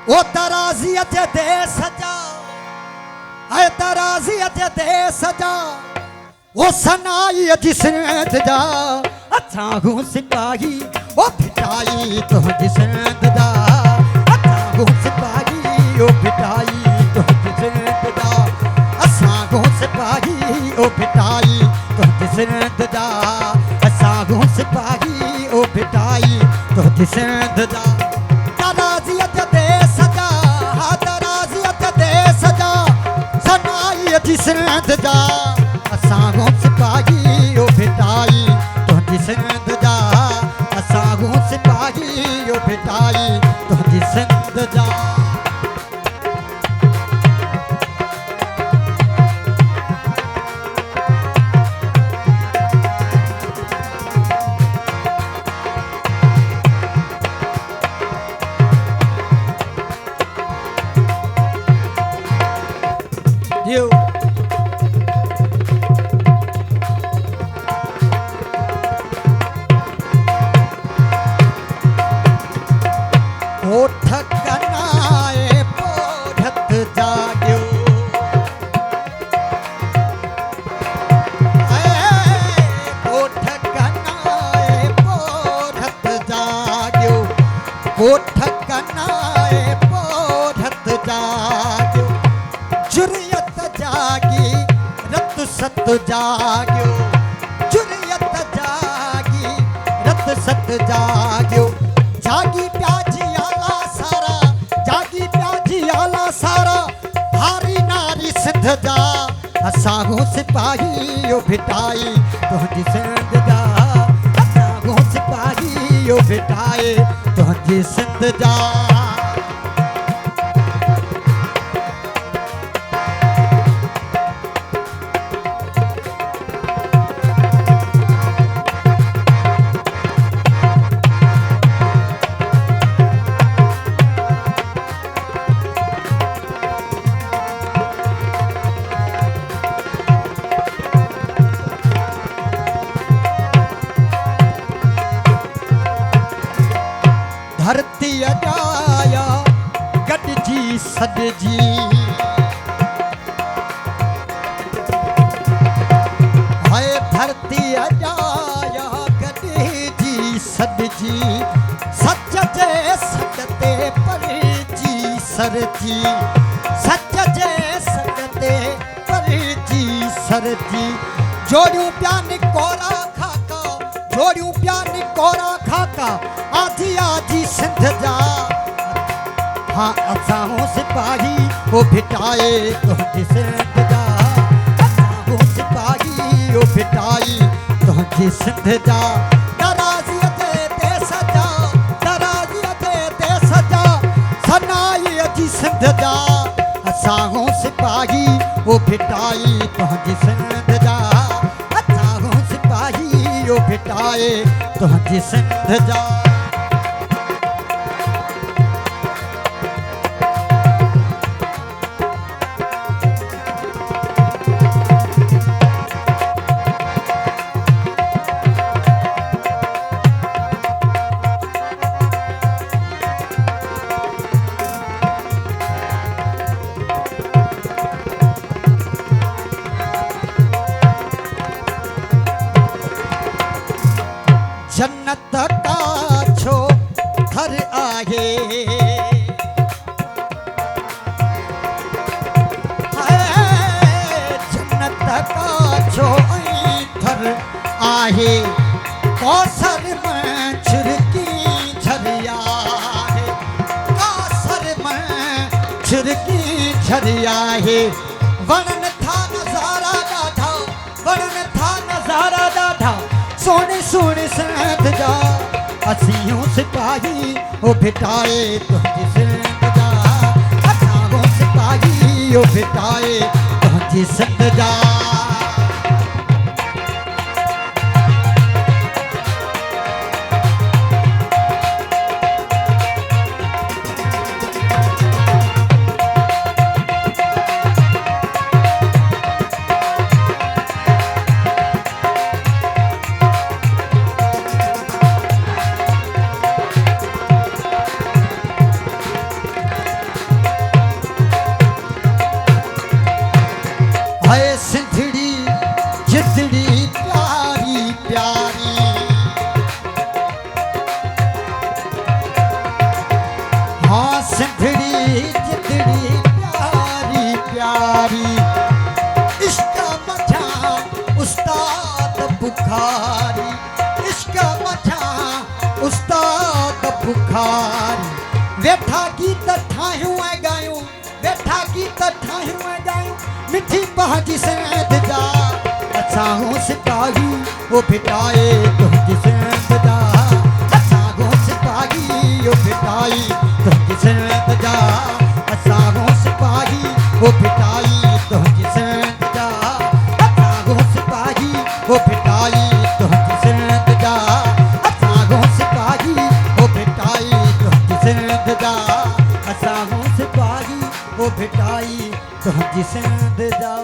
ओ तराज़ीअ ते दे सजा ऐ तराज़ीअ ते दे सजा ओ सनाई जिसंद जा अथाहू सिपाही ओ फिटाई तो जिसंद जा अथाहू सिपाही ओ फिटाई तो जिसंद जा असाहू सिपाही ओ फिटाई तो जिसंद जा असाहू सिपाही ओ फिटाई तो जिसंद जा तराज़ीअ ते दे सजा तराज़ीअ ते दे सजा सनाई जिसंद जा असागो सिपाही ओ फिटाई तो जिसंद जा असागो सिपाही ओ फिटाई तो जिसंद जा You ओठ कनाए पोढ़त जाग्यो ओठ कनाए पोढ़त जाग्यो ओठ कनाए पोढ़त जाग्यो जुर्रियत जागी रत सत जाग्यो जुर्रियत जागी रत सत जाग्यो जागी प्याजी आला सारा जागी प्याजी आला सारा हारी नारी सिद्ध जा असागो सिपाही ओ फिटाई तो जिसंद जा असागो सिपाही ओ फिटाई तो जिसंद जा धरती अजाया गडजी सदजी हाय धरती अजाया गडजी सदजी सच जे सदते परजी सरजी सच जे सदते परजी सरजी जोड़ियूं प्यान कोरा खाका जोड़ियूं प्यान कोरा खाका आधी आधी सिंध जा हाँ असां सिपाही ओ फिटाए तो जिसंद जा असां सिपाही ओ फिटाई तो जिसंद जा तराज़ीअ ते सजा तराज़ीअ ते सजा सनाई जिसंद जा असां सिपाही ओ फिटाई तो जिसंद जा असां सिपाही ओ फिटाए तो जिसंद जा जन्नत का छो घर आहे जन्नत का छो घर आहे कौसर में छिड़की झरिया है कौसर में छिड़की झरिया है वणन था नज़ारा ॾाढा वणन था नज़ारा ॾाढा सोने सोने संद जा असियों सिपाही ओ फिटाए तो जिसंद जा असां सिपाही ओ फिटाए तो जिसंद जा है सिंधड़ी जितड़ी प्यारी प्यारी। हाँ सिंधड़ी जितड़ी प्यारी प्यारी। इसका मजा उस्ताद बुखारी, इसका मजा उस्ताद बुखारी। वेठा गीत ठाहियूं ऐं ॻायूं, वेठा गीत ठाहियूं ऐं ॻायूं, मिठी भाॼी सिंध जा। असां हो सिपाही वो भिटाए तुंहिंजी सिंध जा। असां हो सिपाही वो भिटाई तुंहिंजी सिंध जा। असां हो सिपाही वो भिटाई तुंहिंजी सिंध जा। असां हो सिपाही वो भिटाई तुंहिंजी सिंध जा। असां हो सिपाही वो भिटाई तुंहिंजी सिंध जा। असां हो सिपाही वो भिटाई तुंहिंजी सिंध जा।